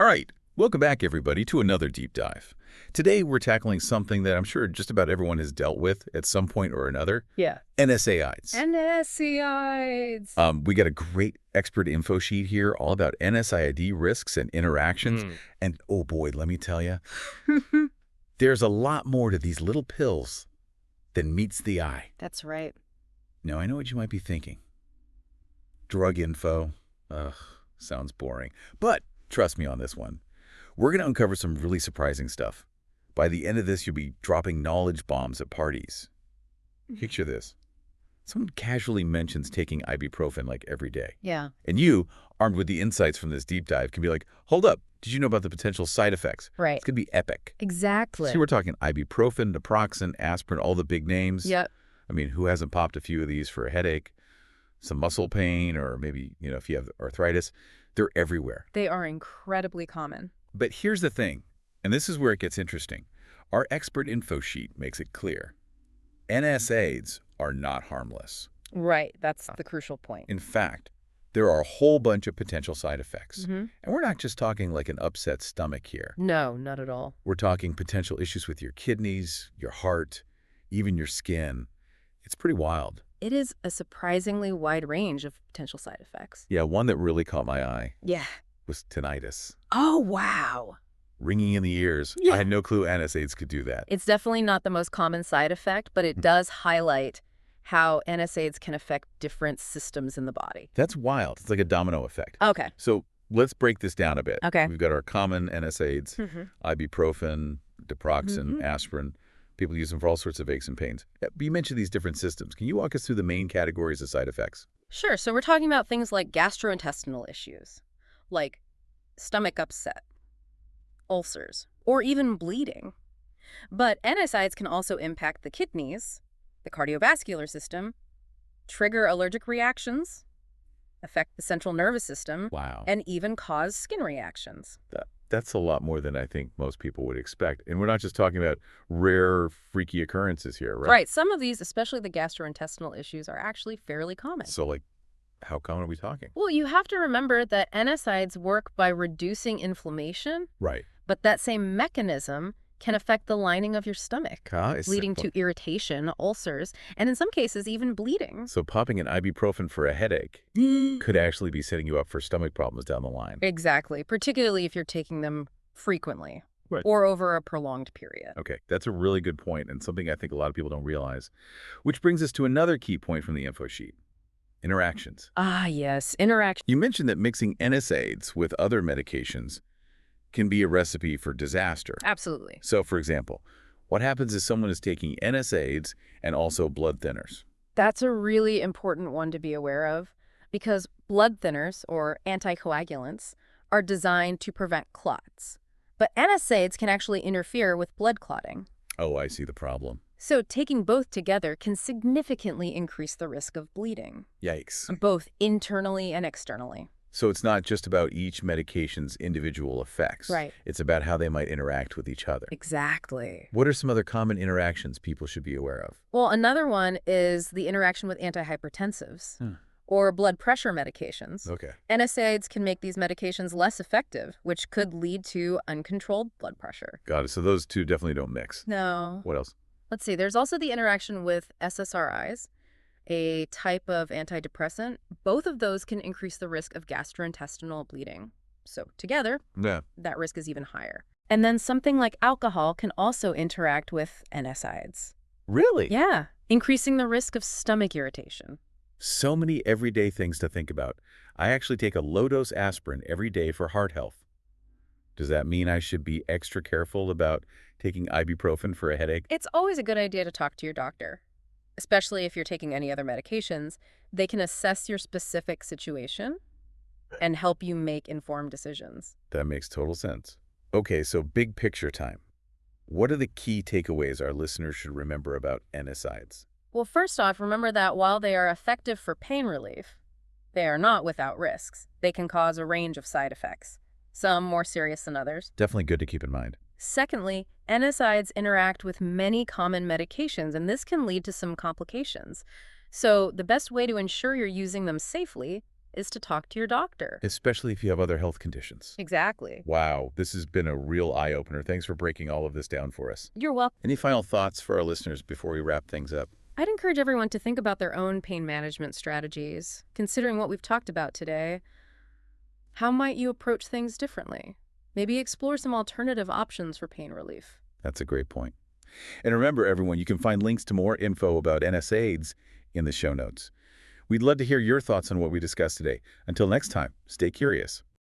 All right, welcome back, everybody, to another deep dive. Today, we're tackling something that I'm sure just about everyone has dealt with at some point or another. Yeah. NSAIDs. NSAIDs. We got a great expert info sheet here all about NSAID risks and interactions. And oh boy, let me tell you, there's a lot more to these little pills than meets the eye. That's right. Now, I know what you might be thinking. Drug info. Ugh, sounds boring. But trust me on this one. We're going to uncover some really surprising stuff. By the end of this, you'll be dropping knowledge bombs at parties. Picture this. Someone casually mentions taking ibuprofen like every day. Yeah. And you, armed with the insights from this deep dive, can be like, hold up, did you know about the potential side effects? Right. It's going to be epic. Exactly. See, we're talking ibuprofen, naproxen, aspirin, all the big names. Yep. I mean, who hasn't popped a few of these for a headache, some muscle pain, or maybe, if you have arthritis? They're everywhere. They are incredibly common. But here's the thing, and this is where it gets interesting. Our expert info sheet makes it clear. NSAIDs are not harmless. Right. That's the crucial point. In fact, there are a whole bunch of potential side effects. And we're not just talking like an upset stomach here. No, not at all. We're talking potential issues with your kidneys, your heart, even your skin. It's pretty wild. It is a surprisingly wide range of potential side effects. Yeah, one that really caught my eye Yeah. was tinnitus. Oh, wow. Ringing in the ears. Yeah. I had no clue NSAIDs could do that. It's definitely not the most common side effect, but it does highlight how NSAIDs can affect different systems in the body. That's wild. It's like a domino effect. Okay. So let's break this down a bit. Okay. We've got our common NSAIDs, ibuprofen, naproxen, aspirin. People use them for all sorts of aches and pains. You mentioned these different systems. Can you walk us through the main categories of side effects? Sure. So we're talking about things like gastrointestinal issues, like stomach upset, ulcers, or even bleeding. But NSAIDs can also impact the kidneys, the cardiovascular system, trigger allergic reactions, affect the central nervous system, Wow. and even cause skin reactions. That's a lot more than I think most people would expect. And we're not just talking about rare, freaky occurrences here, right? Right. Some of these, especially the gastrointestinal issues, are actually fairly common. So, like, how common are we talking? Well, you have to remember that NSAIDs work by reducing inflammation, Right. but that same mechanism can affect the lining of your stomach, leading to irritation, ulcers, and in some cases, even bleeding. So popping an ibuprofen for a headache could actually be setting you up for stomach problems down the line. Exactly, particularly if you're taking them frequently Right. or over a prolonged period. Okay, that's a really good point and something I think a lot of people don't realize. Which brings us to another key point from the info sheet. Interactions. Ah, yes, interaction. You mentioned that mixing NSAIDs with other medications can be a recipe for disaster. Absolutely. So, for example, what happens if someone is taking NSAIDs and also blood thinners? That's a really important one to be aware of because blood thinners, or anticoagulants, are designed to prevent clots. But NSAIDs can actually interfere with blood clotting. Oh, I see the problem. So taking both together can significantly increase the risk of bleeding, Yikes. both internally and externally. So it's not just about each medication's individual effects. Right. It's about how they might interact with each other. Exactly. What are some other common interactions people should be aware of? Well, another one is the interaction with antihypertensives or blood pressure medications. Okay. NSAIDs can make these medications less effective, which could lead to uncontrolled blood pressure. Got it. So those two definitely don't mix. No. What else? Let's see. There's also the interaction with SSRIs, a type of antidepressant. Both of those can increase the risk of gastrointestinal bleeding. So together, Yeah. that risk is even higher. And then something like alcohol can also interact with NSAIDs. Really? Yeah, increasing the risk of stomach irritation. So many everyday things to think about. I actually take a low-dose aspirin every day for heart health. Does that mean I should be extra careful about taking ibuprofen for a headache? It's always a good idea to talk to your doctor, especially if you're taking any other medications. They can assess your specific situation and help you make informed decisions. That makes total sense. Okay, so big picture time. What are the key takeaways our listeners should remember about NSAIDs? Well, first off, remember that while they are effective for pain relief, they are not without risks. They can cause a range of side effects, some more serious than others. Definitely good to keep in mind. Secondly, NSAIDs interact with many common medications, and this can lead to some complications. So the best way to ensure you're using them safely is to talk to your doctor. Especially if you have other health conditions. Exactly. Wow, this has been a real eye-opener. Thanks for breaking all of this down for us. You're welcome. Any final thoughts for our listeners before we wrap things up? I'd encourage everyone to think about their own pain management strategies. Considering what we've talked about today, how might you approach things differently? Maybe explore some alternative options for pain relief. That's a great point. And remember, everyone, you can find links to more info about NSAIDs in the show notes. We'd love to hear your thoughts on what we discussed today. Until next time, stay curious.